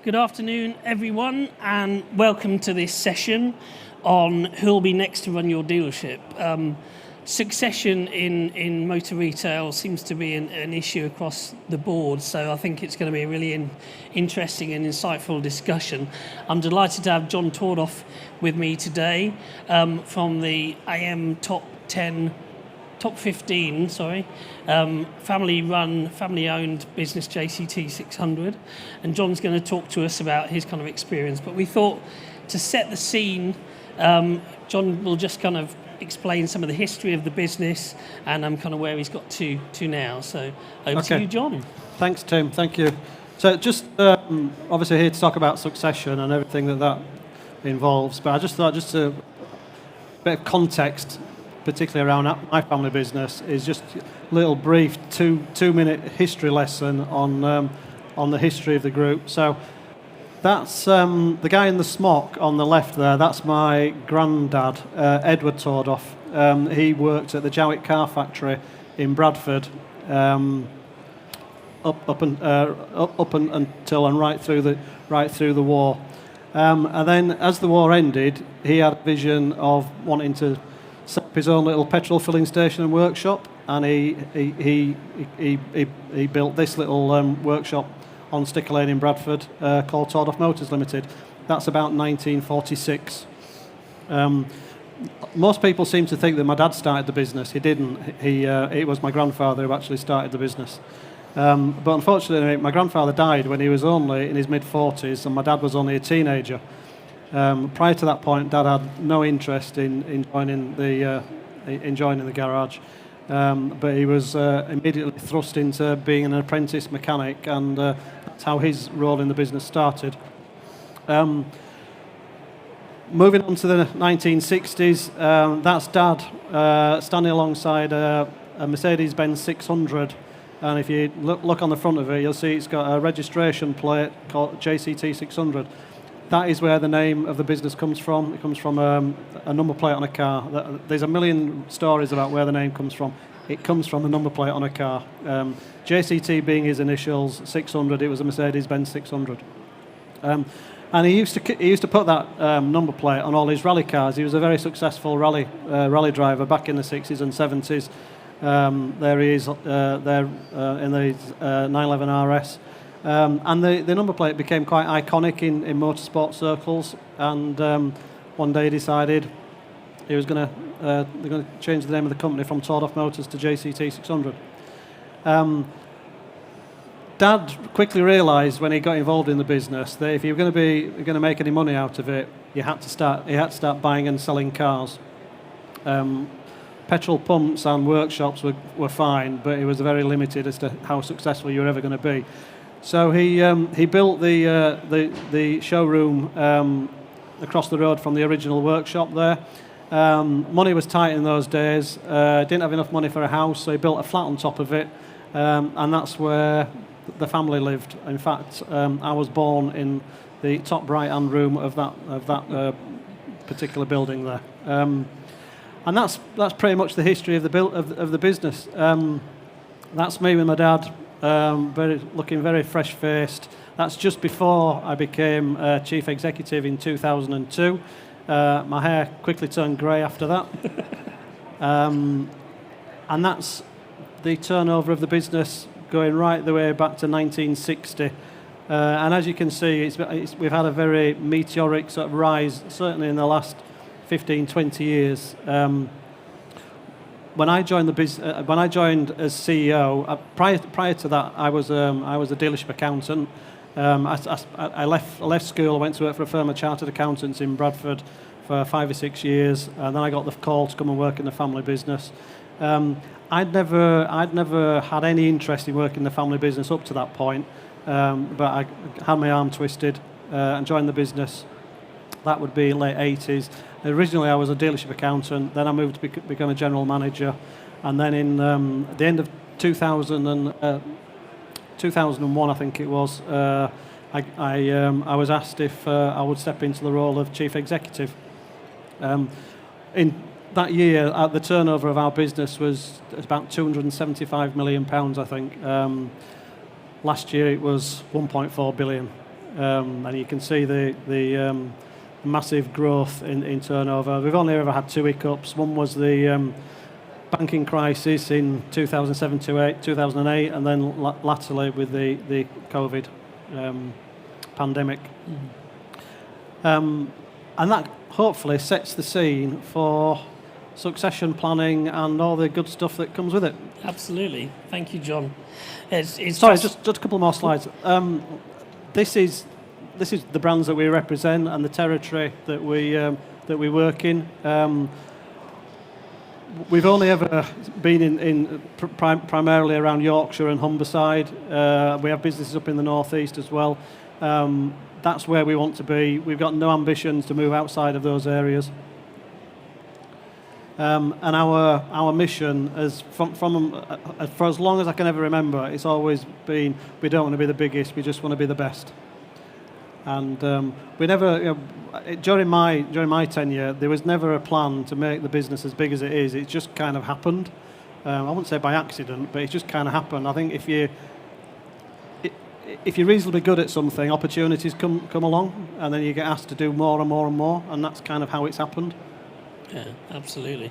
Good afternoon, everyone, and welcome to this session on who'll be next to run your dealership. Succession in motor retail seems to be an issue across the board, so I think it's going to be a really interesting and insightful discussion. I'm delighted to have John Tordoff with me today from the AM Top 15, family-run, family-owned business JCT 600, and John's going to talk to us about his kind of experience. But we thought to set the scene, John will just kind of explain some of the history of the business and kind of where he's got to now. So over to you, John. Thanks, Tim. Thank you. So just obviously here to talk about succession and everything that involves, but I just thought just a bit of context, particularly around my family business, is just a little brief two-minute history lesson on the history of the group. So that's the guy in the smock on the left there. That's my granddad, Edward Tordoff. He worked at the Jowett car factory in Bradford up until and right through the war. And then as the war ended, he had a vision of wanting to set up his own little petrol filling station and workshop, and he built this little workshop on Sticker Lane in Bradford called Tordoff Motors Limited. That's about 1946. Most people seem to think that my dad started the business. He didn't. It was my grandfather who actually started the business. But unfortunately, my grandfather died when he was only in his mid-40s, and my dad was only a teenager. Prior to that point, Dad had no interest in joining the garage, but he was immediately thrust into being an apprentice mechanic, and that's how his role in the business started. Moving on to the 1960s, that's Dad standing alongside a Mercedes-Benz 600, and if you look on the front of it, you'll see it's got a registration plate called JCT 600. That is where the name of the business comes from. It comes from a number plate on a car. There's a million stories about where the name comes from. It comes from the number plate on a car. JCT being his initials, 600, it was a Mercedes-Benz 600. And he used to put that number plate on all his rally cars. He was a very successful rally driver back in the 60s and 70s. There he is there in the 911 RS. And the number plate became quite iconic in motorsport circles, and one day he decided he was they're going to change the name of the company from Tordoff Motors to JCT 600. Dad quickly realised when he got involved in the business that if you were going to make any money out of it, he had to start buying and selling cars. Petrol pumps and workshops were fine, but it was very limited as to how successful you were ever going to be. So he built the showroom across the road from the original workshop there. Money was tight in those days. Didn't have enough money for a house, so he built a flat on top of it, and that's where the family lived. In fact, I was born in the top right-hand room of that particular building there, and that's pretty much the history of the business. That's me with my dad. Looking very fresh-faced. That's just before I became chief executive in 2002. My hair quickly turned grey after that. And that's the turnover of the business going right the way back to 1960. And as you can see, we've had a very meteoric sort of rise, certainly in the last 15, 20 years. When I joined as CEO, prior to that, I was a dealership accountant. I left school. I went to work for a firm of chartered accountants in Bradford for 5 or 6 years, and then I got the call to come and work in the family business. I'd never had any interest in working in the family business up to that point, but I had my arm twisted and joined the business. That would be late 80s. Originally, I was a dealership accountant. Then I moved to become a general manager. And then in the end of 2001, I think it was, I was asked if I would step into the role of chief executive. In that year, the turnover of our business was about £275 million, I think. Last year, it was 1.4 billion. and you can see the massive growth in turnover. We've only ever had 2 hiccups. One was the banking crisis in 2008, and then latterly with the COVID pandemic. And that hopefully sets the scene for succession planning and all the good stuff that comes with it. Absolutely. Thank you, John. Sorry, just a couple more slides. This is the brands that we represent and the territory that we work in. We've only ever been primarily around Yorkshire and Humberside. We have businesses up in the northeast as well. That's where we want to be. We've got no ambitions to move outside of those areas. And our mission is for as long as I can ever remember, it's always been, we don't want to be the biggest, we just want to be the best. And we never, during my tenure, there was never a plan to make the business as big as it is. It just kind of happened. I wouldn't say by accident, but it just kind of happened. I think if you're reasonably good at something, opportunities come along, and then you get asked to do more and more and more, and that's kind of how it's happened. Yeah, absolutely.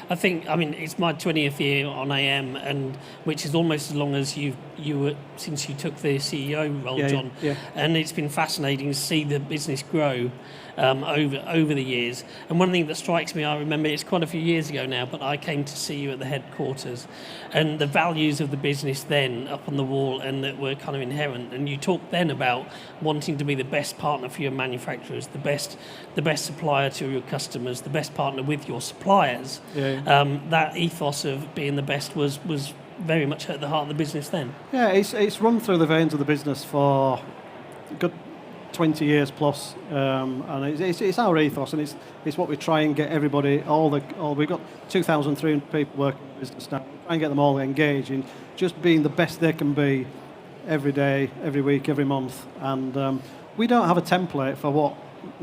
I think, it's my 20th year on AM, and which is almost as long as you were since you took the CEO role, John. Yeah. And it's been fascinating to see the business grow over the years. And one thing that strikes me, I remember it's quite a few years ago now, but I came to see you at the headquarters, and the values of the business then up on the wall, and that were kind of inherent. And you talked then about wanting to be the best partner for your manufacturers, the best supplier to your customers, the best partner with your suppliers. Yeah. That ethos of being the best was very much at the heart of the business then. Yeah, it's run through the veins of the business for a good 20 years plus, and it's our ethos, and it's what we try and get everybody. We've got 2,300 people working in the business now. We try and get them all engaged in just being the best they can be every day, every week, every month. And we don't have a template for what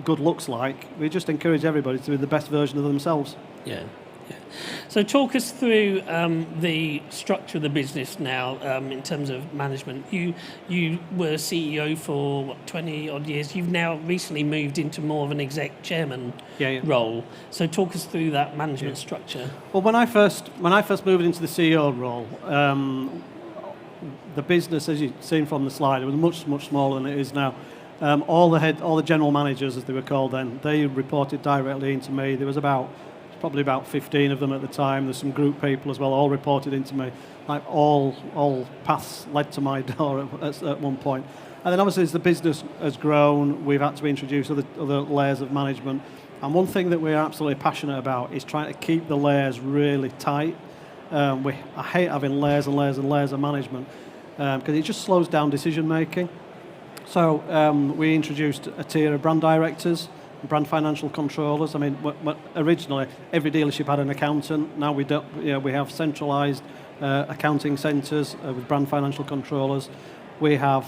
good looks like. We just encourage everybody to be the best version of themselves. Yeah. So talk us through the structure of the business now in terms of management. You were CEO for 20 odd years. You've now recently moved into more of an exec chairman role. So talk us through that management structure. Well, when I first moved into the CEO role, the business, as you've seen from the slide, it was much smaller than it is now. All the general managers, as they were called then, they reported directly into me. There was probably about 15 of them at the time. There's some group people as well, all reported into me. Like all paths led to my door at one point. And then obviously as the business has grown, we've had to introduce other layers of management. And one thing that we're absolutely passionate about is trying to keep the layers really tight. I hate having layers and layers and layers of management because it just slows down decision making. So we introduced a tier of brand directors, brand financial controllers. Originally every dealership had an accountant. Now we don't. We have centralised accounting centres with brand financial controllers. We have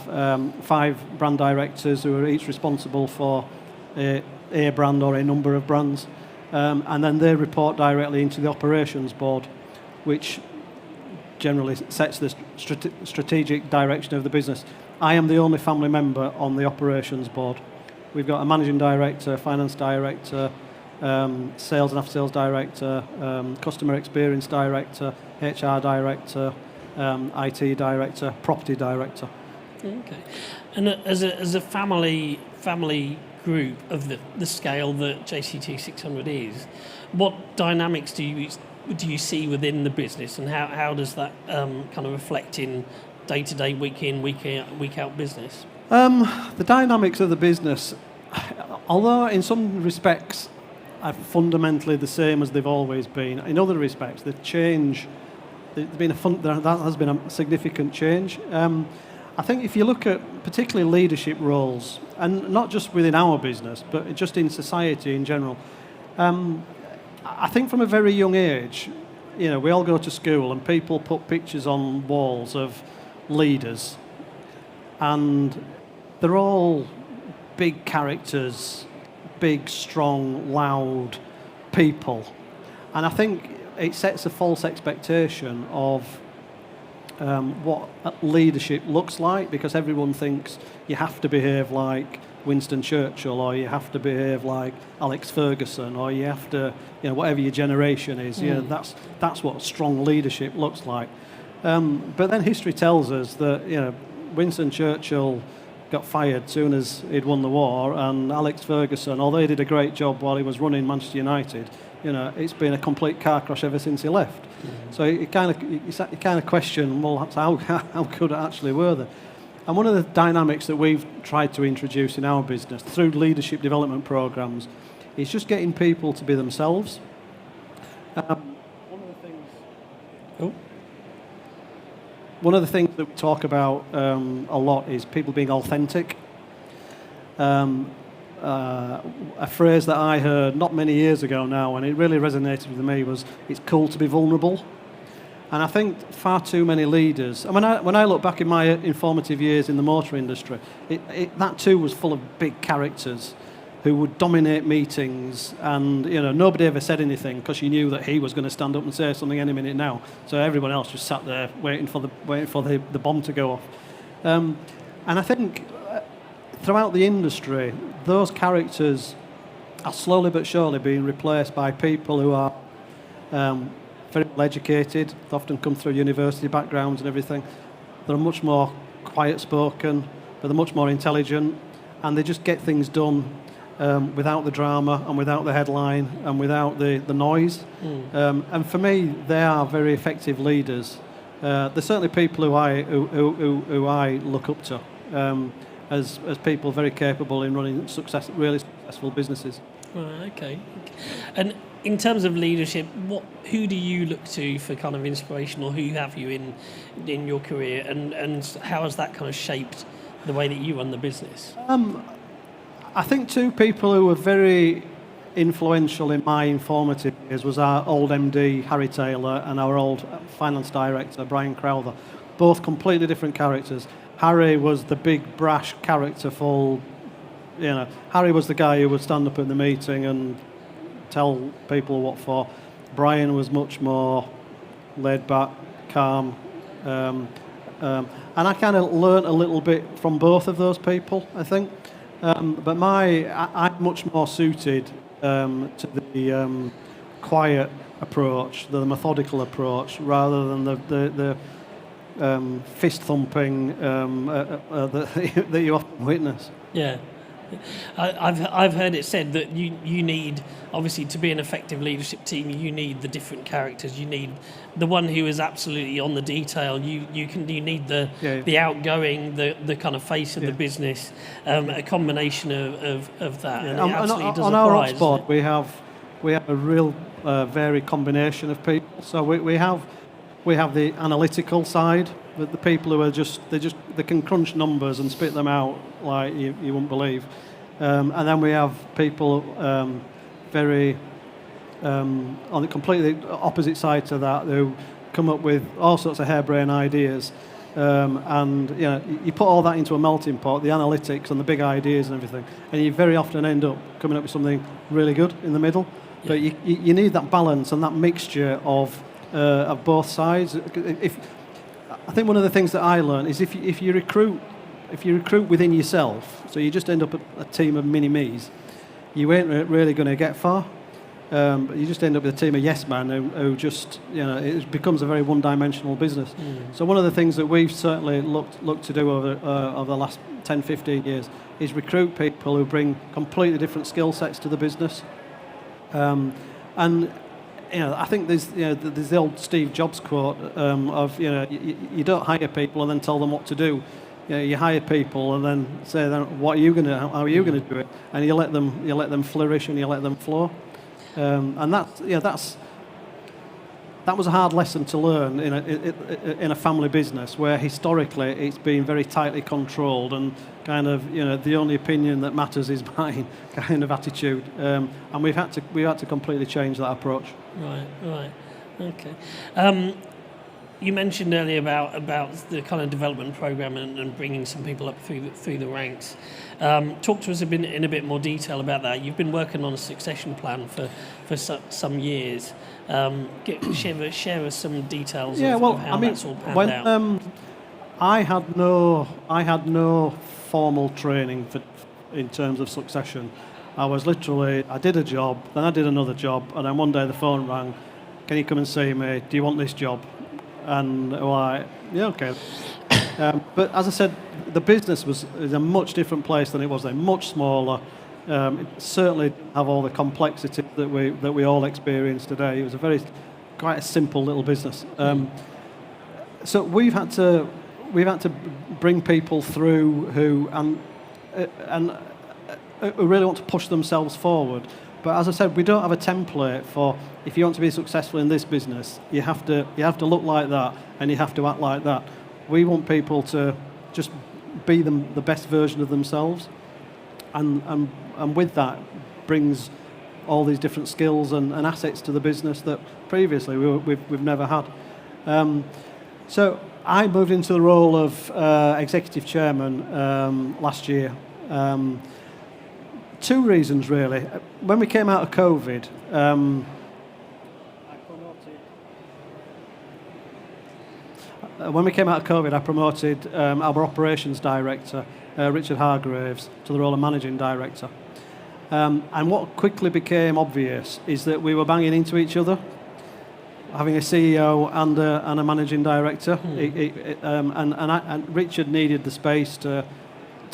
5 brand directors who are each responsible for a brand or a number of brands, and then they report directly into the operations board, which generally sets the strategic direction of the business. I am the only family member on the operations board. We've got a managing director, finance director, sales and after-sales director, customer experience director, HR director, IT director, property director. Okay. And as a family group of the scale that JCT 600 is, what dynamics do you see within the business, and how does that kind of reflect in day-to-day, week in, week out business? The dynamics of the business, although in some respects are fundamentally the same as they've always been, in other respects the change, there has been a significant change. I think if you look at particularly leadership roles, and not just within our business, but just in society in general, I think from a very young age, we all go to school and people put pictures on walls of leaders, and they're all big characters, big, strong, loud people. And I think it sets a false expectation of what leadership looks like, because everyone thinks you have to behave like Winston Churchill, or you have to behave like Alex Ferguson, or you have to, whatever your generation is. That's what strong leadership looks like. But then history tells us that Winston Churchill got fired soon as he'd won the war, and Alex Ferguson, although he did a great job while he was running Manchester United, it's been a complete car crash ever since he left. So you kind of question, well, how good actually were they? And one of the dynamics that we've tried to introduce in our business through leadership development programs is just getting people to be themselves. One of the things that we talk about a lot is people being authentic. A phrase that I heard not many years ago now, and it really resonated with me, was it's cool to be vulnerable. And I think far too many leaders, and when I look back in my informative years in the motor industry, that too was full of big characters who would dominate meetings, and nobody ever said anything because you knew that he was going to stand up and say something any minute now. So everyone else just sat there waiting for the bomb to go off. And I think throughout the industry, those characters are slowly but surely being replaced by people who are very well educated. They often come through university backgrounds and everything. They're much more quiet spoken, but they're much more intelligent, and they just get things done without the drama and without the headline and without the noise. And for me, they are very effective leaders. They're certainly people who I look up to as people very capable in running really successful businesses. Right, okay. And in terms of leadership, who do you look to for kind of inspiration, or who have you in your career, and how has that kind of shaped the way that you run the business? I think two people who were very influential in my informative years was our old MD, Harry Taylor, and our old finance director, Brian Crowther. Both completely different characters. Harry was the big, brash, characterful, Harry was the guy who would stand up in the meeting and tell people what for. Brian was much more laid back, calm, and I kind of learnt a little bit from both of those people, I think. But I'm much more suited to the quiet approach, the methodical approach, rather than the fist thumping that you often witness. Yeah. I've heard it said that you need, obviously, to be an effective leadership team, you need the different characters. You need the one who is absolutely on the detail. You need the outgoing, the kind of face of the business. A combination of that. And it absolutely does on our apply, ops board, we have a real varied combination of people. So we have the analytical side, the people who are they can crunch numbers and spit them out like you wouldn't believe. And then we have people very on the completely opposite side to that, who come up with all sorts of harebrained ideas. And you put all that into a melting pot, the analytics and the big ideas and everything, and you very often end up coming up with something really good in the middle. Yeah. But you need that balance and that mixture of both sides. I think one of the things that I learned is if you recruit within yourself, so you just end up a team of mini-me's, you ain't really going to get far. But you just end up with a team of yes men who just, it becomes a very one-dimensional business. So one of the things that we've certainly looked to do over the last 10, 15 years is recruit people who bring completely different skill sets to the business. And I think there's the old Steve Jobs quote of you don't hire people and then tell them what to do. You hire people and then say, how are you going to do it? And you let them flourish and you let them flow. And that was a hard lesson to learn in a family business where historically it's been very tightly controlled and kind of the only opinion that matters is mine kind of attitude. And we had to completely change that approach. Right. Okay. You mentioned earlier about the kind of development program and bringing some people up through the ranks. Talk to us in a bit more detail about that. You've been working on a succession plan for some years. Share us some details of how that's all panned out. I had no formal training in terms of succession. I did a job, then I did another job, and then one day the phone rang. Can you come and see me? Do you want this job? And yeah, okay. But as I said, the business is a much different place than it was then, much smaller. It certainly didn't have all the complexity that we all experience today. It was quite a simple little business. So we've had to bring people through who really want to push themselves forward. But as I said, we don't have a template for if you want to be successful in this business, you have to look like that and you have to act like that. We want people to just be the best version of themselves, and with that brings all these different skills and assets to the business that previously we've never had. So I moved into the role of executive chairman last year. Two reasons really. When we came out of COVID, I promoted our operations director, Richard Hargraves, to the role of managing director. And what quickly became obvious is that we were banging into each other, having a CEO and a managing director. And Richard needed the space to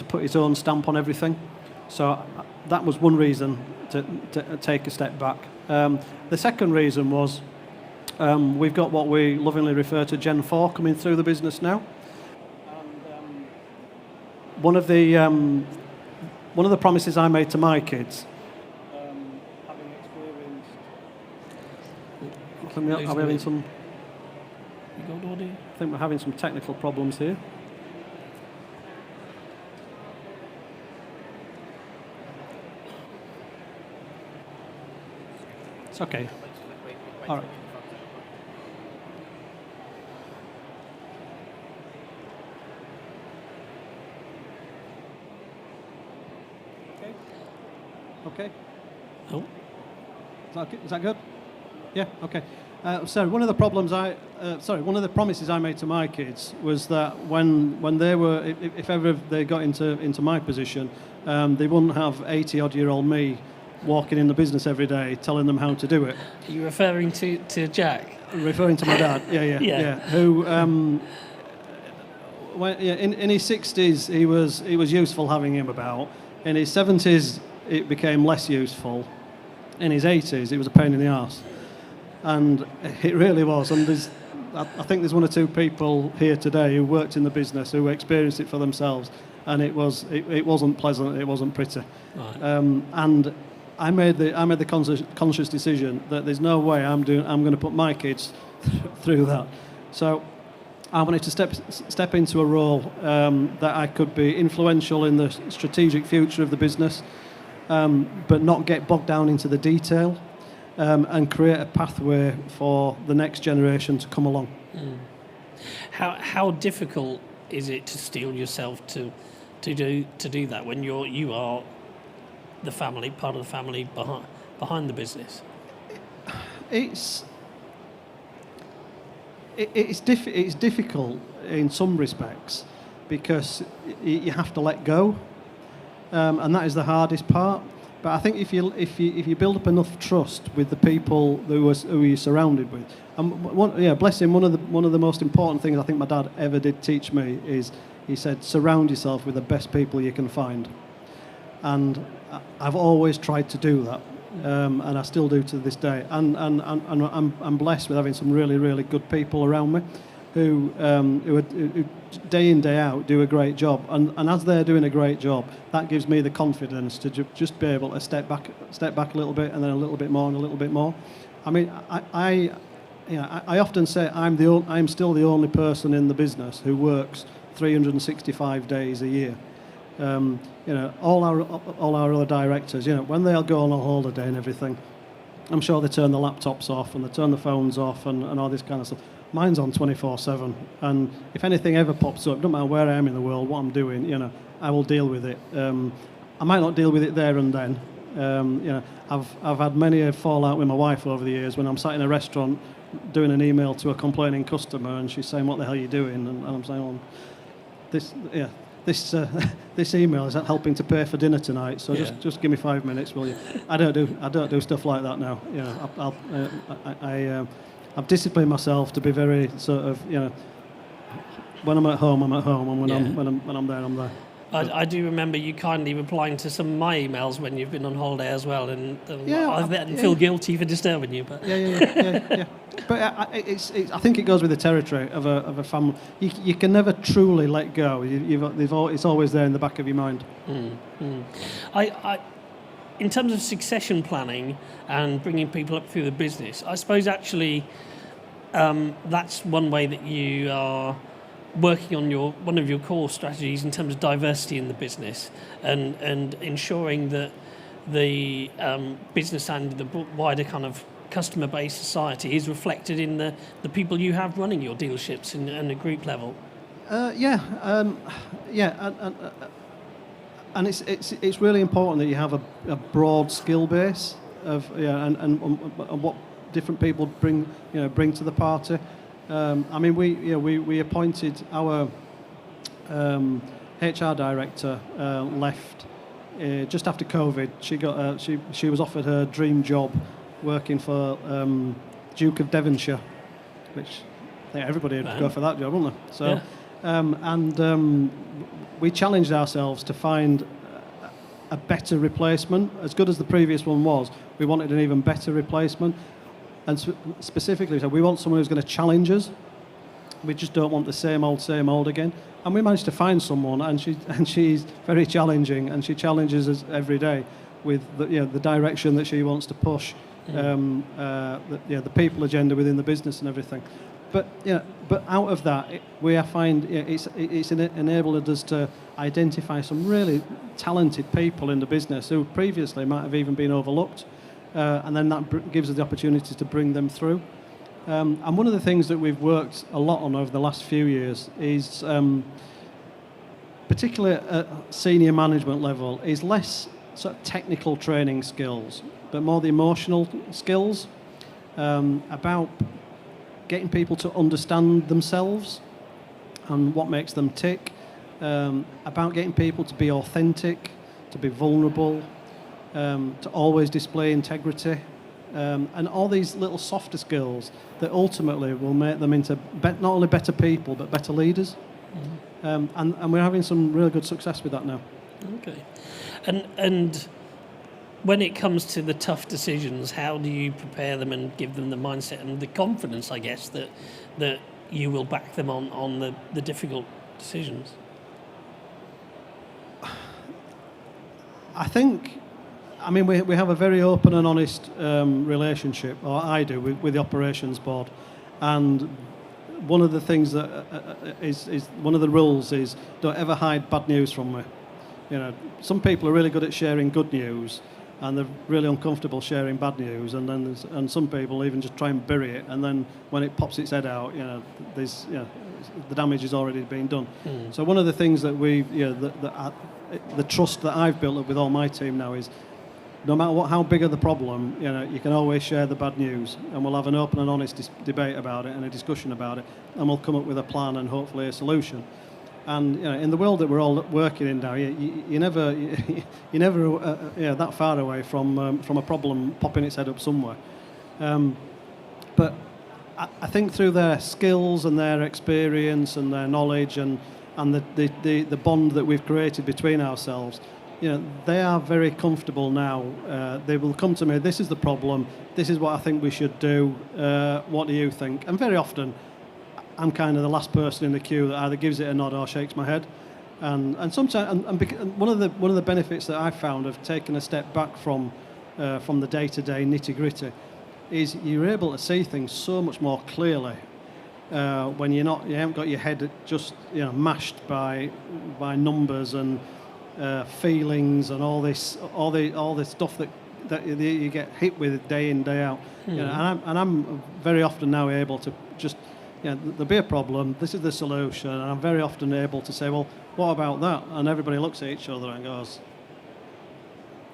put his own stamp on everything. So that was one reason to take a step back. The second reason was we've got what we lovingly refer to Gen 4 coming through the business now. And one of the promises I made to my kids, having experienced... Are we having some... I think we're having some technical problems here. It's okay. All right. Okay. Oh. Is that good? Yeah. Okay. So one of the promises I made to my kids was that when they were, if ever they got into my position, they wouldn't have 80-odd-year-old me walking in the business every day telling them how to do it. Are you referring to Jack? Referring to my dad. Yeah. Who, in his 60s, he was useful having him about. In his 70s, it became less useful. In his 80s, it was a pain in the arse. And it really was. And I think there's one or two people here today who worked in the business who experienced it for themselves, and it wasn't pleasant. It wasn't pretty. Right. And I made the conscious decision that there's no way I'm going to put my kids through that. So I wanted to step into a role that I could be influential in the strategic future of the business, but not get bogged down into the detail, and create a pathway for the next generation to come along. How difficult is it to steel yourself to do that when you are the family, part of the family behind the business? It's difficult in some respects because you have to let go, and that is the hardest part. But I think if you build up enough trust with the people who you're surrounded with, and bless him, one of the most important things I think my dad ever did teach me is he said, surround yourself with the best people you can find, and I've always tried to do that, and I still do to this day. And I'm blessed with having some really, really good people around me who day in, day out do a great job. And as they're doing a great job, that gives me the confidence to just be able to step back a little bit, and then a little bit more and a little bit more. I mean, I often say I'm still the only person in the business who works 365 days a year. All our other directors, when they'll go on a holiday and everything, I'm sure they turn the laptops off and they turn the phones off and all this kind of stuff. mine's on 24/7, and if anything ever pops up, don't matter where I am in the world, what I'm doing, I will deal with it. I might not deal with it there and then. I've had many a fallout with my wife over the years when I'm sat in a restaurant doing an email to a complaining customer, and she's saying, "What the hell are you doing?" And I'm saying, "Well, this email is helping to pay for dinner tonight, so just give me 5 minutes, will you?" I don't do stuff like that now. I've disciplined myself to be very sort of, when I'm at home, I'm at home, and when I'm there, I'm there. I do remember you kindly replying to some of my emails when you've been on holiday as well, and I feel guilty for disturbing you. But yeah. But I think it goes with the territory of a family. You can never truly let go. It's always there in the back of your mind. In terms of succession planning and bringing people up through the business, I suppose actually that's one way that you are working on one of your core strategies in terms of diversity in the business and ensuring that the business and the wider kind of customer base society is reflected in the people you have running your dealerships and the group level. And it's really important that you have a broad skill base of and what different people bring to the party. We appointed our HR director left just after COVID. She was offered her dream job working for Duke of Devonshire, which I think everybody would go for that job, wouldn't they? So, we challenged ourselves to find a better replacement. As good as the previous one was, we wanted an even better replacement. And specifically, so we want someone who's going to challenge us. We just don't want the same old again. And we managed to find someone, and she's very challenging, and she challenges us every day with the direction that she wants to push, the people agenda within the business and everything. But out of that, it's enabled us to identify some really talented people in the business who previously might have even been overlooked. And then that gives us the opportunity to bring them through. And one of the things that we've worked a lot on over the last few years is, particularly at senior management level, is less sort of technical training skills, but more the emotional skills, about getting people to understand themselves and what makes them tick, about getting people to be authentic, to be vulnerable, to always display integrity, and all these little softer skills that ultimately will make them into not only better people but better leaders. And we're having some really good success with that now. Okay. And when it comes to the tough decisions, how do you prepare them and give them the mindset and the confidence, I guess, that you will back them on the difficult decisions? We have a very open and honest relationship, or I do, with the operations board. And one of the things that is one of the rules is don't ever hide bad news from me. Some people are really good at sharing good news, and they're really uncomfortable sharing bad news. And some people even just try and bury it, and then when it pops its head out, the damage has already been done. So one of the things that the trust that I've built up with all my team now is, no matter how big of the problem, you can always share the bad news, and we'll have an open and honest debate about it and a discussion about it, and we'll come up with a plan and hopefully a solution. And in the world that we're all working in now, you're never that far away from a problem popping its head up somewhere. But I think through their skills and their experience and their knowledge and the bond that we've created between ourselves, they are very comfortable now. They will come to me, this is the problem, this is what I think we should do, what do you think? And very often, I'm kind of the last person in the queue that either gives it a nod or shakes my head. And sometimes, one of the benefits that I've found of taking a step back from the day-to-day nitty-gritty is you're able to see things so much more clearly when you haven't got your head just mashed by numbers and feelings and all this stuff that you get hit with day in, day out. And I'm very often now able to just there'll be a problem. This is the solution, and I'm very often able to say, well, what about that? And everybody looks at each other and goes,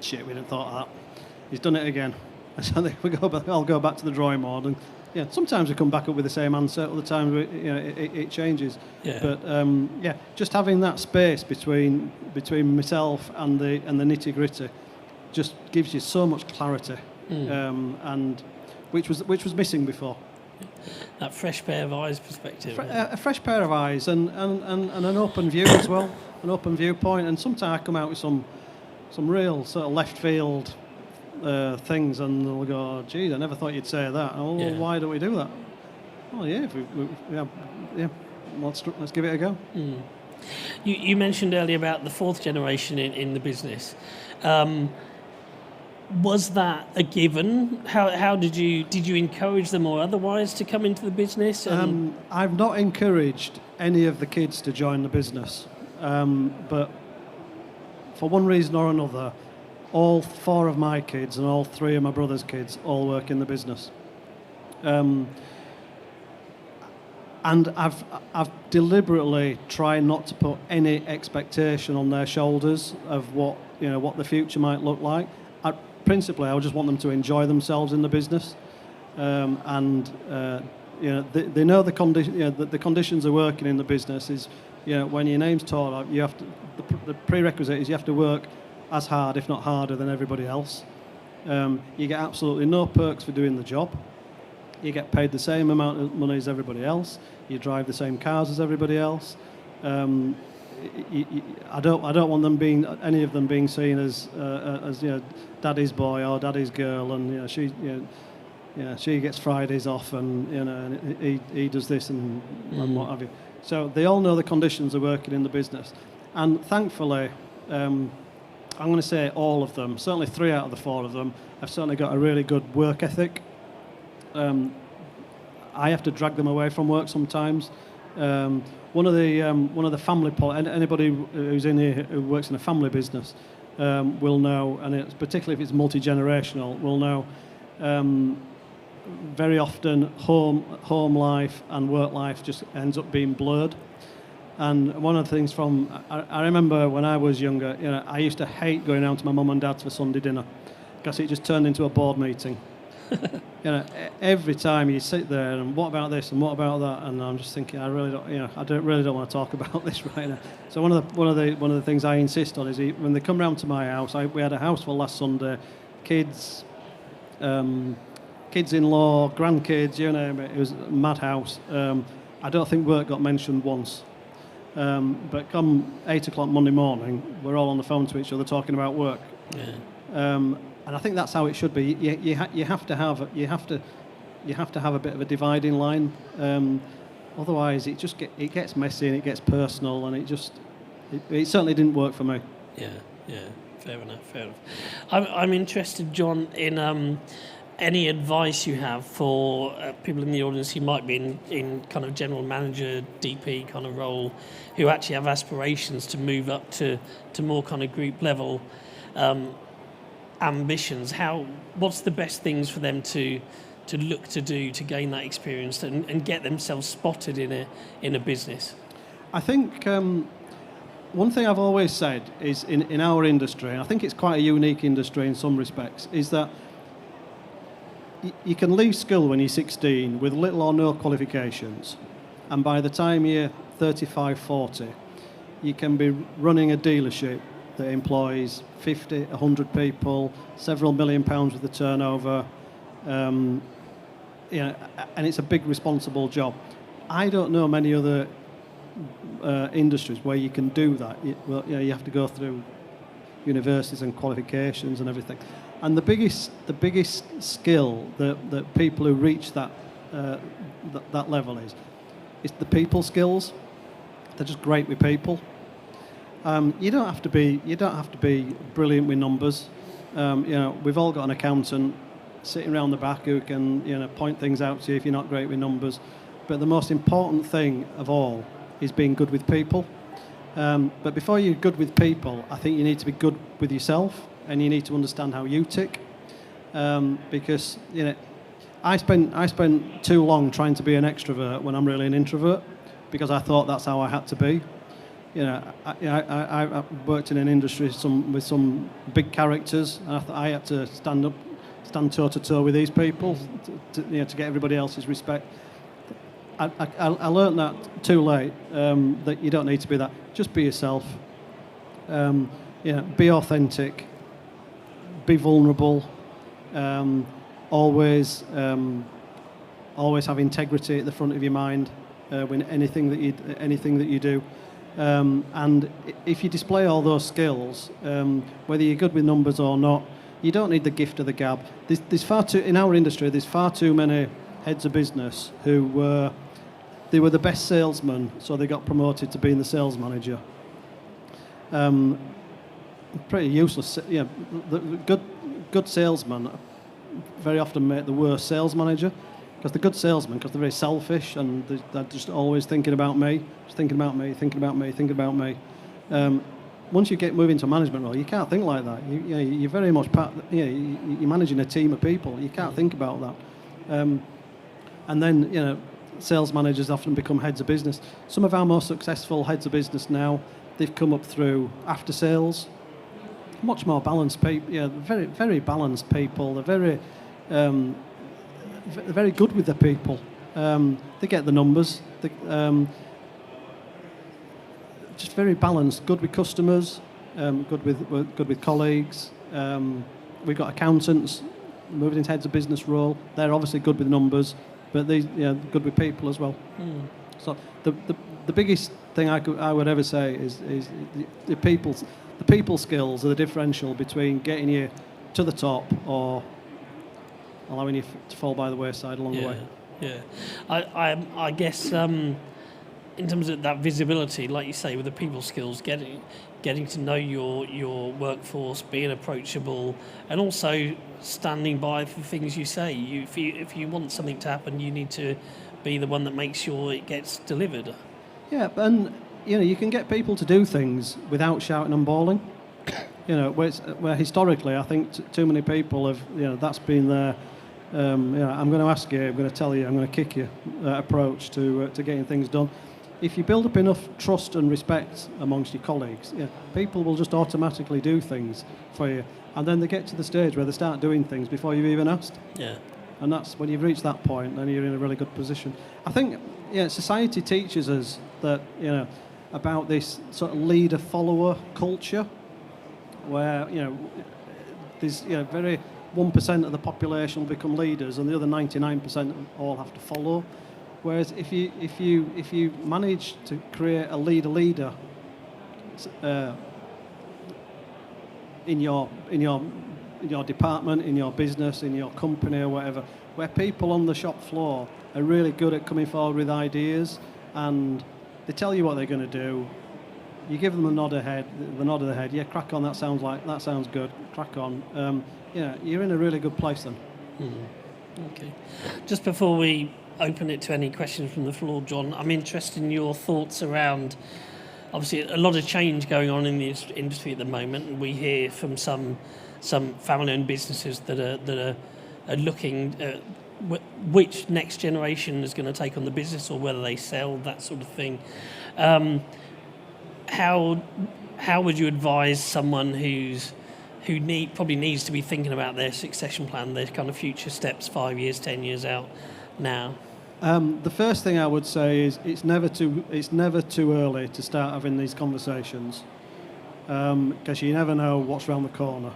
shit, we didn't thought of that. He's done it again. So I'll go back to the drawing board, and sometimes we come back up with the same answer. Other times it changes. Yeah. But just having that space between myself and the nitty gritty just gives you so much clarity, and which was missing before. That fresh pair of eyes perspective. A fresh pair of eyes and an open view as well, an open viewpoint. And sometimes I come out with some real sort of left field things, and they'll go, oh, geez, I never thought you'd say that. Oh, well, why don't we do that? Oh, yeah, let's give it a go. You mentioned earlier about the fourth generation in the business. Was that a given? How did you encourage them or otherwise to come into the business? I've not encouraged any of the kids to join the business, but for one reason or another, all 4 of my kids and all 3 of my brother's kids all work in the business. And I've deliberately tried not to put any expectation on their shoulders of what the future might look like. Principally, I just want them to enjoy themselves in the business, and they know the condition. The conditions of working in the business is, when your name's Tordoff, you have to. The prerequisite is you have to work as hard, if not harder, than everybody else. You get absolutely no perks for doing the job. You get paid the same amount of money as everybody else. You drive the same cars as everybody else. I don't want them any of them being seen as daddy's boy or daddy's girl, and she gets Fridays off, and he does this and what have you. So they all know the conditions of working in the business, and thankfully, I'm going to say all of them, certainly 3 out of the 4 of them, have certainly got a really good work ethic. I have to drag them away from work sometimes. One of the family anybody who's in here who works in a family business will know, and it's particularly if it's multi-generational, will know. Very often, home life and work life just ends up being blurred. And one of the things I remember when I was younger, I used to hate going out to my mum and dad's for Sunday dinner because it just turned into a board meeting. Every time you sit there and what about this and what about that, and I'm just thinking, I really don't want to talk about this right now. So one of the things I insist on is when they come round to my house, we had a house full last Sunday, kids, kids-in-law, grandkids, you name it. It was a madhouse. I don't think work got mentioned once. But come 8 o'clock Monday morning, we're all on the phone to each other talking about work. Yeah. And I think that's how it should be. You have to have a bit of a dividing line. Otherwise, it gets messy and it gets personal, and it certainly didn't work for me. Yeah. Fair enough. I'm interested, John, in any advice you have for people in the audience who might be in kind of general manager, DP kind of role, who actually have aspirations to move up to more kind of group level ambitions. What's the best things for them to look to do to gain that experience and get themselves spotted in a business? I think one thing I've always said is in our industry, and I think it's quite a unique industry in some respects, is that you can leave school when you're 16 with little or no qualifications, and by the time you're 35, 40, you can be running a dealership that employs 50, 100 people, several £1 million worth of turnover, and it's a big responsible job. I don't know many other industries where you can do that. You have to go through universities and qualifications and everything. And the biggest skill that people who reach that level is the people skills. They're just great with people. You don't have to be brilliant with numbers. We've all got an accountant sitting around the back who can point things out to you if you're not great with numbers. But the most important thing of all is being good with people. But before you're good with people, I think you need to be good with yourself, and you need to understand how you tick. Because I spent too long trying to be an extrovert when I'm really an introvert, because I thought that's how I had to be. You know, I worked in an industry with some big characters, and I had to stand toe to toe with these people to get everybody else's respect. I learned that too late, that you don't need to be that. Just be yourself. Be authentic. Be vulnerable. Always have integrity at the front of your mind when anything that you do. And if you display all those skills, whether you're good with numbers or not, you don't need the gift of the gab. In our industry, there's far too many heads of business who they were the best salesman, so they got promoted to being the sales manager. Pretty useless. The good salesmen very often make the worst sales manager, because the good salesmen, because they're very selfish and they're just always thinking about me, thinking about me. Once you move into a management role, you can't think like that. You're very much you're managing a team of people. You can't think about that. And then sales managers often become heads of business. Some of our most successful heads of business now, they've come up through after sales. Much more balanced people, very, very balanced people. They're very good with their people. They get the numbers. Just very balanced. Good with customers. Good with colleagues. We've got accountants moving into heads of business role. They're obviously good with numbers, but they're good with people as well. So the biggest thing I would ever say is the people skills are the differential between getting you to the top or allowing you to fall by the wayside along the way. Yeah, I guess in terms of that visibility, like you say, with the people skills, getting to know your workforce, being approachable, and also standing by for things you say. If you want something to happen, you need to be the one that makes sure it gets delivered. Yeah, and you can get people to do things without shouting and bawling. Where historically, I think too many people have, that's been their, I'm going to ask you, I'm going to tell you, I'm going to kick you approach to getting things done. If you build up enough trust and respect amongst your colleagues, people will just automatically do things for you, and then they get to the stage where they start doing things before you've even asked. Yeah. And that's when you've reached that point, then you're in a really good position. I think, society teaches us that, about this sort of leader-follower culture, where there's very 1% of the population will become leaders, and the other 99% all have to follow. Whereas if you manage to create a leader in your department, in your business, in your company or whatever, where people on the shop floor are really good at coming forward with ideas, and they tell you what they're going to do. You give them the nod of the head. Yeah, crack on. That sounds good. Crack on. You're in a really good place then. Okay. Just before we open it to any questions from the floor, John, I'm interested in your thoughts around, obviously, a lot of change going on in the industry at the moment, and we hear from some family-owned businesses that are looking at which next generation is going to take on the business, or whether they sell, that sort of thing. How would you advise someone who probably needs to be thinking about their succession plan, their kind of future steps 5 years, 10 years out now? The first thing I would say is it's never too early to start having these conversations, because you never know what's around the corner.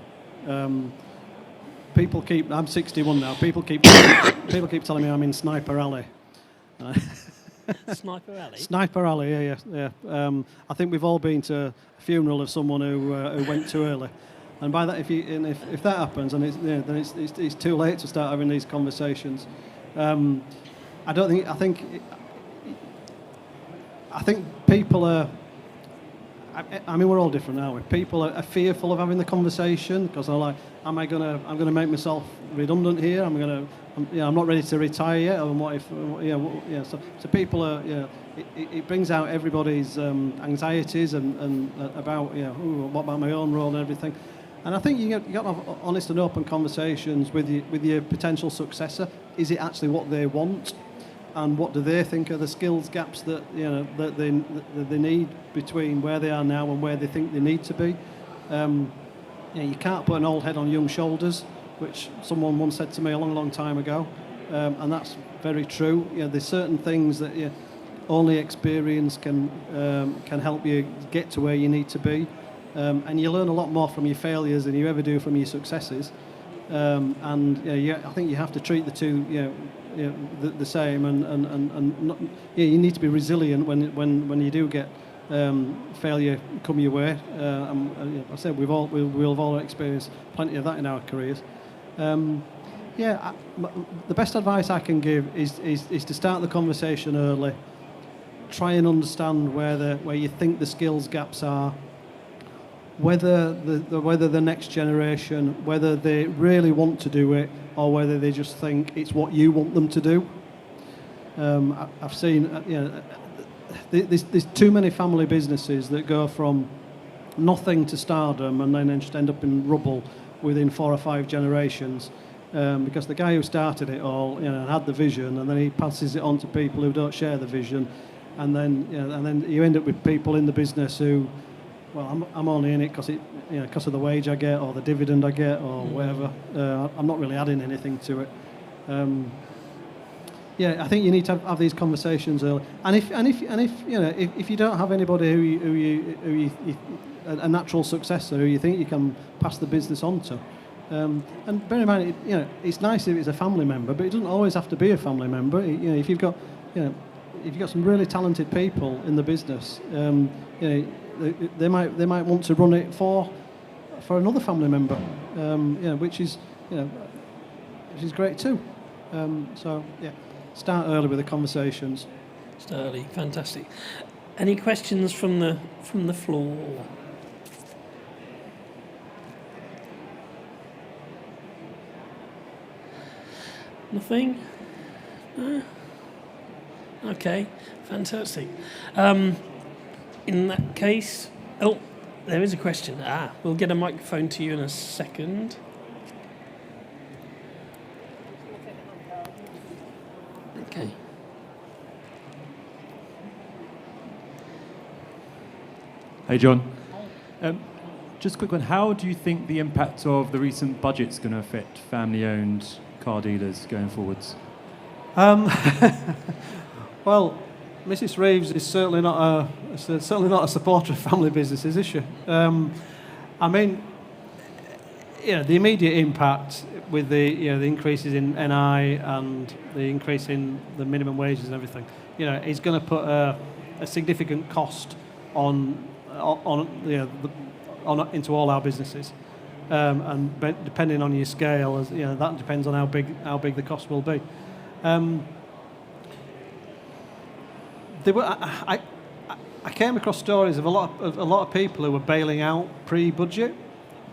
I'm 61 now. People keep telling me I'm in Sniper Alley. Sniper Alley? Sniper Alley, yeah. I think we've all been to a funeral of someone who went too early, and by that, if that happens, and then it's too late to start having these conversations. I think people are. I mean, we're all different, aren't we? People are fearful of having the conversation because they're like, I'm going to make myself redundant here? I'm not ready to retire yet. And what if? So people are. It brings out everybody's anxieties and about what about my own role and everything. And I think you got to have honest and open conversations with your potential successor. Is it actually what they want, and what do they think are the skills gaps that that they need between where they are now and where they think they need to be? You can't put an old head on young shoulders, which someone once said to me a long time ago, and that's very true. There's certain things that only experience can help you get to where you need to be. And you learn a lot more from your failures than you ever do from your successes. I think you have to treat the two, the same. And not, you need to be resilient when you do get failure come your way. I said we'll have all experienced plenty of that in our careers. The best advice I can give is to start the conversation early. Try and understand where you think the skills gaps are. Whether the next generation, whether they really want to do it, or whether they just think it's what you want them to do. I've seen, there's too many family businesses that go from nothing to stardom and then just end up in rubble within 4 or 5 generations, because the guy who started it all, had the vision, and then he passes it on to people who don't share the vision, and then you end up with people in the business who, well, I'm only in it because of the wage I get or the dividend I get or whatever. I'm not really adding anything to it. I think you need to have these conversations early. And if you don't have anybody who you a natural successor who you think you can pass the business on to, and bear in mind, it's nice if it's a family member, but it doesn't always have to be a family member. If you've got some really talented people in the business, they might want to run it for another family member, which is great too. Start early with the conversations. Start early, fantastic. Any questions from the floor? Nothing? No? Okay, fantastic. In that case, there is a question. We'll get a microphone to you in a second. Okay. Hey, John. Just a quick one. How do you think the impact of the recent budget's going to affect family-owned car dealers going forwards? Well, Mrs. Reeves is certainly not a supporter of family businesses, is she? The immediate impact with the increases in NI and the increase in the minimum wages and everything, is going to put a significant cost into all our businesses, and depending on your scale, that depends on how big the cost will be. I came across stories of a lot of people who were bailing out pre-budget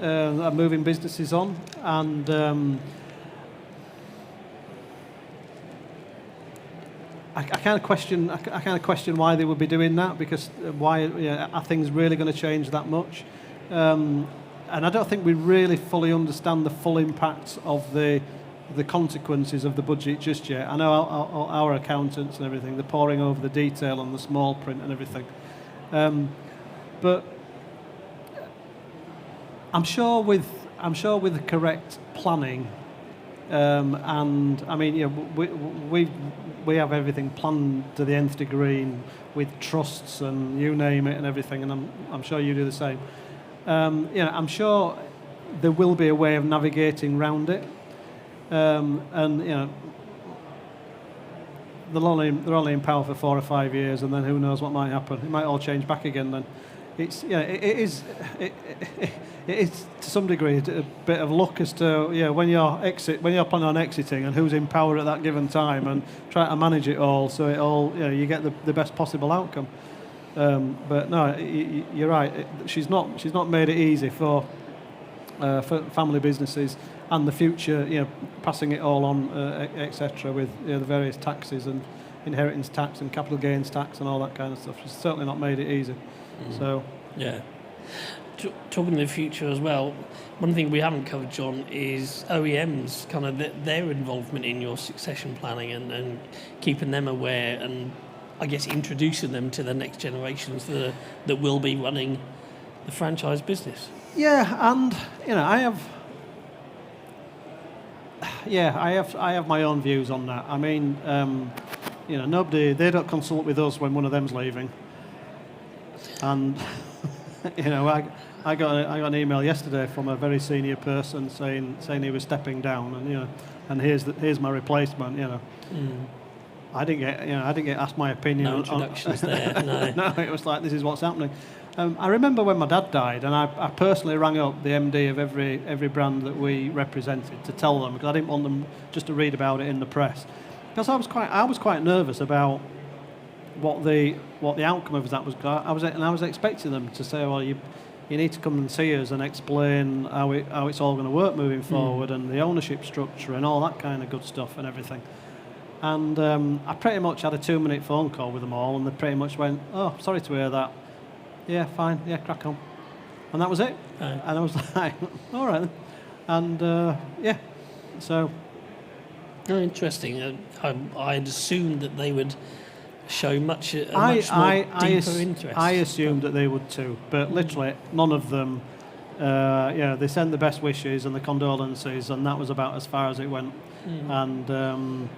and moving businesses on, and I kind of question why they would be doing that, because why are things really going to change that much? And I don't think we really fully understand the full impact of the consequences of the budget just yet. I know our accountants and everything, they're poring over the detail on the small print and everything. But I'm sure with the correct planning, and I mean, we have everything planned to the nth degree with trusts and you name it and everything, and I'm sure you do the same. I'm sure there will be a way of navigating around it. They're only in power for 4 or 5 years, and then who knows what might happen. It might all change back again. Then it is to some degree a bit of luck as to when you're planning on exiting and who's in power at that given time, and try to manage it all so you get the best possible outcome. But no, you're right. She's not made it easy for family businesses and the future, passing it all on, etc. with the various taxes and inheritance tax and capital gains tax and all that kind of stuff. She's certainly not made it easy. So yeah. Talking of the future as well, one thing we haven't covered, John, is OEMs, kind of their involvement in your succession planning and keeping them aware and, I guess, introducing them to the next generations that will be running the franchise business. Yeah, and I have my own views on that. I mean, they don't consult with us when one of them's leaving, and I got an email yesterday from a very senior person saying he was stepping down, and here's my replacement. I didn't get asked my opinion. No introductions there. No. No, it was like, this is what's happening. I remember when my dad died, and I personally rang up the MD of every brand that we represented to tell them, because I didn't want them just to read about it in the press, because I was quite nervous about what the outcome of that was. I was expecting them to say, well, you need to come and see us and explain how it's all going to work moving forward, and the ownership structure and all that kind of good stuff and everything. And I pretty much had a 2-minute phone call with them all, and they pretty much went, "Oh, sorry to hear that. Yeah, fine. Yeah, crack on." And that was it. And I was like, "All right then." And yeah, so. Oh, interesting. I'd assumed that they would show much deeper interest. I assumed that they would too, but literally none of them. They sent the best wishes and the condolences, and that was about as far as it went. And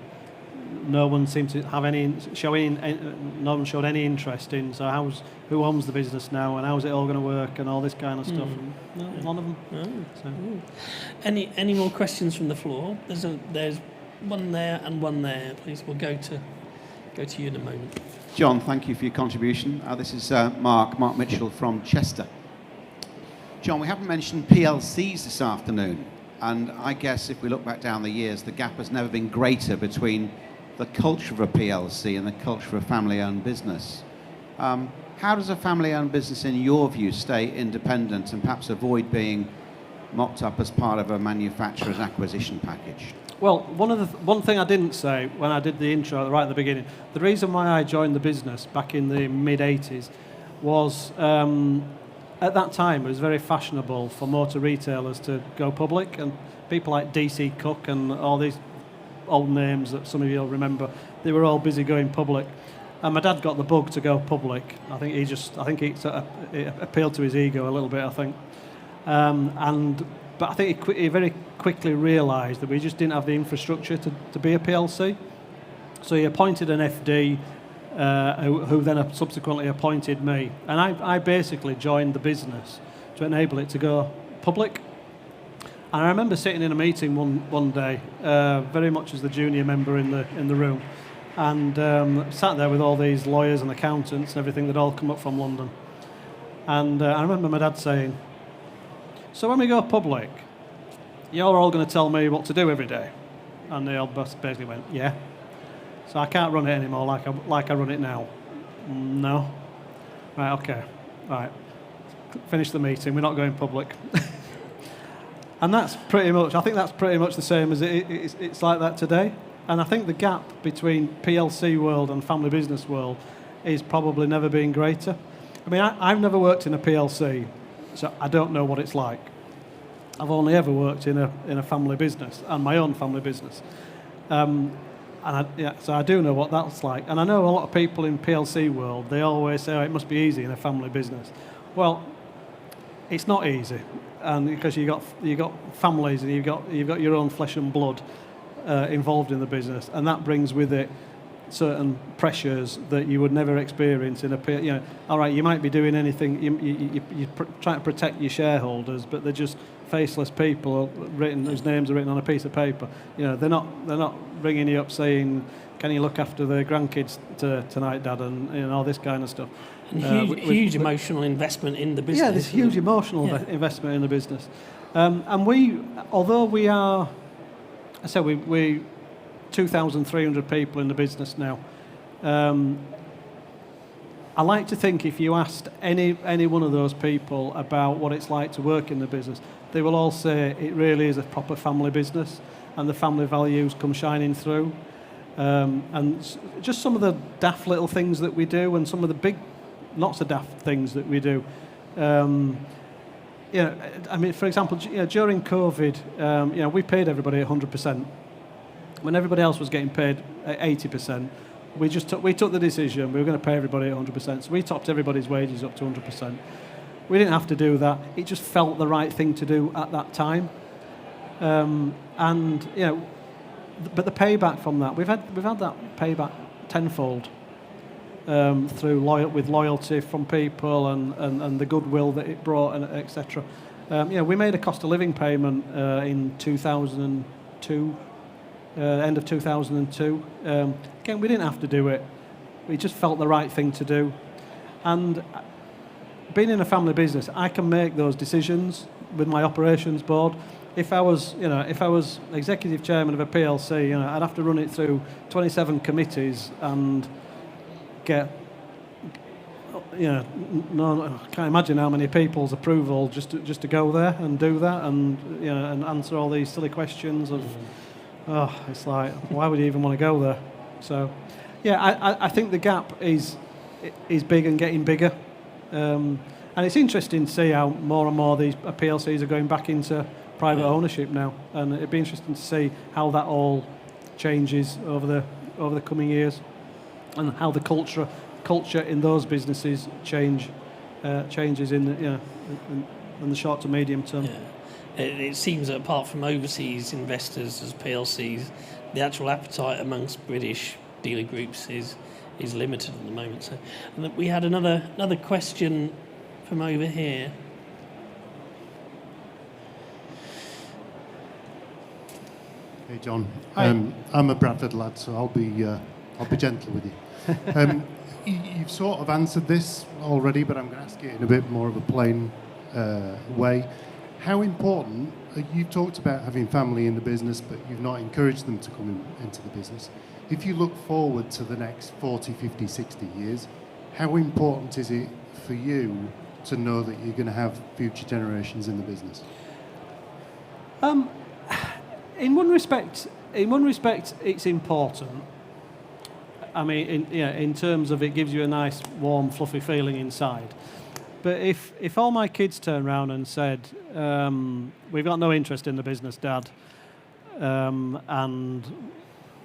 no one seemed to have no one showed any interest in. So who owns the business now, and how's it all going to work, and all this kind of stuff. And no, none of them. So. Any more questions from the floor? There's one there and one there. Please, we'll go to you in a moment. John, thank you for your contribution. This is Mark Mitchell from Chester. John, we haven't mentioned PLCs this afternoon, and I guess if we look back down the years, the gap has never been greater between the culture of a PLC and the culture of a family-owned business. How does a family-owned business, in your view, stay independent and perhaps avoid being mopped up as part of a manufacturer's acquisition package? Well, one thing I didn't say when I did the intro right at the beginning, the reason why I joined the business back in the mid-'80s was at that time it was very fashionable for motor retailers to go public, and people like DC Cook and all these old names that some of you will remember, they were all busy going public. And my dad got the bug to go public. I think it appealed to his ego a little bit, I think. But I think he very quickly realised that we just didn't have the infrastructure to be a PLC. So he appointed an FD, who then subsequently appointed me. And I basically joined the business to enable it to go public. And I remember sitting in a meeting one day, very much as the junior member in the room, and sat there with all these lawyers and accountants and everything that all come up from London. And I remember my dad saying, "So when we go public, you're all going to tell me what to do every day?" And they all basically went, "Yeah." "So I can't run it anymore like I run it now?" "No." "Right, okay. Right. Finish the meeting. We're not going public." And I think that's pretty much the same as it's like that today. And I think the gap between PLC world and family business world is probably never been greater. I mean, I've never worked in a PLC, so I don't know what it's like. I've only ever worked in a family business, and my own family business. So I do know what that's like. And I know a lot of people in PLC world, they always say, "Oh, it must be easy in a family business." Well, it's not easy, and because you got families and you've got your own flesh and blood involved in the business, and that brings with it certain pressures that you would never experience in a. All right, you might be doing anything. You try to protect your shareholders, but they're just faceless people whose names are written on a piece of paper. They're not ringing you up saying, "Can you look after the grandkids tonight, Dad?" and all this kind of stuff. And huge emotional investment in the business. Yeah, there's huge emotional investment in the business. And although we are, I said we 2,300 people in the business now. I like to think if you asked any one of those people about what it's like to work in the business, they will all say it really is a proper family business, and the family values come shining through. And just some of the daft little things that we do, and some of the big, not so daft things that we do. You know, I mean, for example, during COVID, we paid everybody 100%. When everybody else was getting paid at 80%, we took the decision we were going to pay everybody at 100%. So we topped everybody's wages up to 100%. We didn't have to do that. It just felt the right thing to do at that time. And but the payback from that, we've had that payback tenfold with loyalty from people and the goodwill that it brought, and etc. We made a cost of living payment in 2002, end of 2002. Again, we didn't have to do it. We just felt the right thing to do. And being in a family business, I can make those decisions with my operations board. If I was executive chairman of a PLC, I'd have to run it through 27 committees and get, I can't imagine how many people's approval just to go there and do that and and answer all these silly questions of, it's like, why would you even want to go there? So, I think the gap is big and getting bigger. And it's interesting to see how more and more these PLCs are going back into private ownership now, and it'd be interesting to see how that all changes over the coming years, and how the culture in those businesses changes in the short to medium term. Yeah. It seems that apart from overseas investors as PLCs, the actual appetite amongst British dealer groups is limited at the moment. So, and we had another question from over here. Hey John, I'm a Bradford lad, so I'll be gentle with you. You've sort of answered this already, but I'm going to ask it in a bit more of a plain way. How important? You talked about having family in the business, but you've not encouraged them to come into the business. If you look forward to the next 40, 50, 60 years, how important is it for you to know that you're going to have future generations in the business? In one respect, it's important. I mean, in terms of it gives you a nice, warm, fluffy feeling inside. But if all my kids turned around and said, "We've got no interest in the business, Dad," and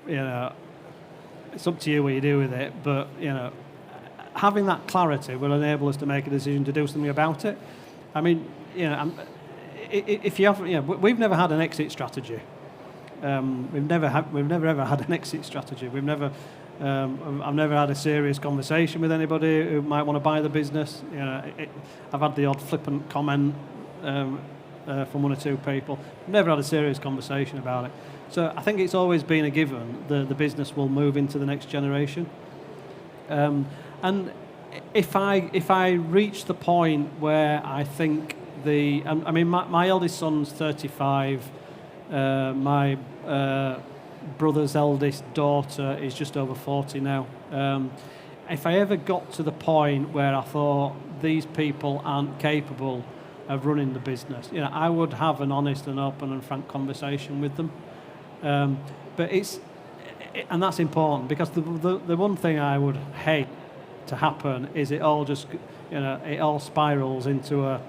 it's up to you what you do with it, but having that clarity will enable us to make a decision to do something about it. I mean, if you have, we've never had an exit strategy. We've never ever had an exit strategy. I've never had a serious conversation with anybody who might want to buy the business. I've had the odd flippant comment from one or two people. Never had a serious conversation about it. So I think it's always been a given. The business will move into the next generation. And if I reach the point where I think my eldest son's 35. My brother's eldest daughter is just over 40 now. If I ever got to the point where I thought these people aren't capable of running the business, I would have an honest and open and frank conversation with them. But and that's important, because the one thing I would hate to happen is it all just it all spirals into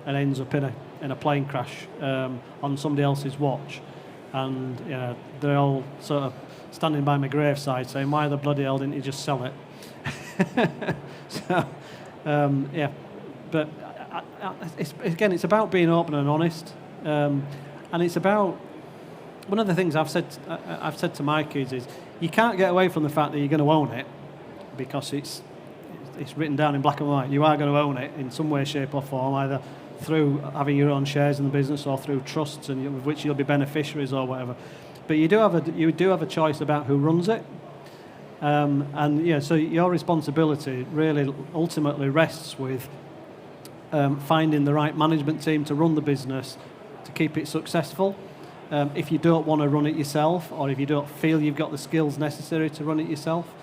and ends up in a plane crash on somebody else's watch, and they're all sort of standing by my graveside saying, "Why the bloody hell didn't you just sell it?" So, but it's about being open and honest, and it's about, one of the things I've said to my kids is, you can't get away from the fact that you're going to own it, because it's written down in black and white. You are going to own it in some way, shape or form, either through having your own shares in the business or through trusts, and of which you'll be beneficiaries or whatever. But you do have a choice about who runs it, and so your responsibility really ultimately rests with finding the right management team to run the business to keep it successful. If you don't want to run it yourself, or if you don't feel you've got the skills necessary to run it yourself,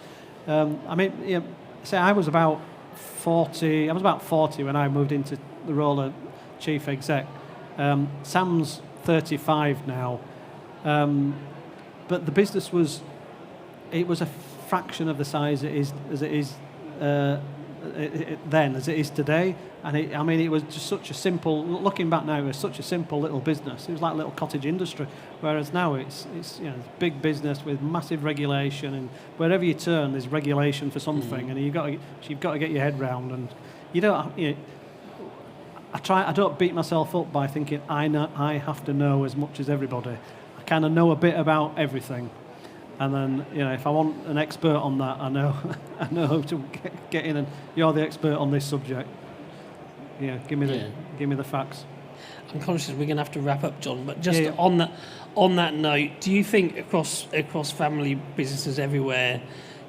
say I was about 40. I was about 40 when I moved into the role of chief exec. Sam's 35 now, but the business was a fraction of the size it is then as it is today. And it was just such a simple. Looking back now, it was such a simple little business. It was like a little cottage industry. Whereas now it's big business with massive regulation, and wherever you turn, there's regulation for something, and you've got to get your head round. And you don't. I don't beat myself up by thinking I have to know as much as everybody. I kind of know a bit about everything. And then, if I want an expert on that, I know I know how to get in, and you're the expert on this subject. Give me the facts. I'm conscious we're going to have to wrap up, John, but just on that note, do you think across family businesses everywhere,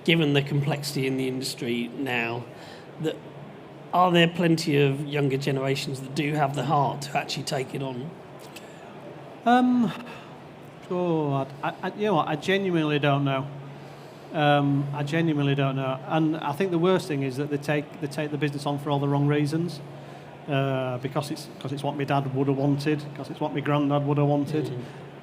given the complexity in the industry now, that are there plenty of younger generations that do have the heart to actually take it on? I genuinely don't know. I genuinely don't know, and I think the worst thing is that they take the business on for all the wrong reasons, because it's what my dad would have wanted, because it's what my granddad would have wanted,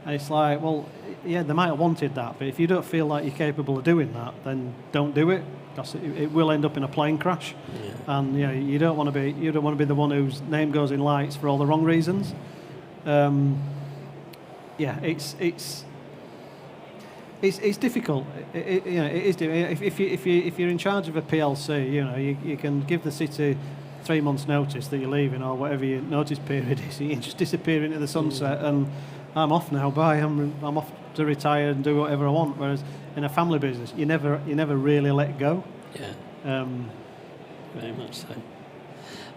and it's like, well, yeah, they might have wanted that, but if you don't feel like you're capable of doing that, then don't do it, because it will end up in a plane crash, and you don't want to be the one whose name goes in lights for all the wrong reasons. It's difficult. It is difficult. If you're in charge of a PLC, you can give the city 3 months' notice that you're leaving, or whatever your notice period is. You just disappear into the sunset, and I'm off now. Bye. I'm off to retire and do whatever I want. Whereas in a family business, you never really let go. Yeah. Very much so.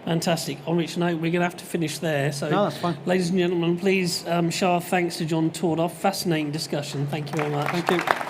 Fantastic. On which note, we're going to have to finish there. So, no, that's fine. Ladies and gentlemen, please show our thanks to John Tordoff. Fascinating discussion. Thank you very much. Thank you.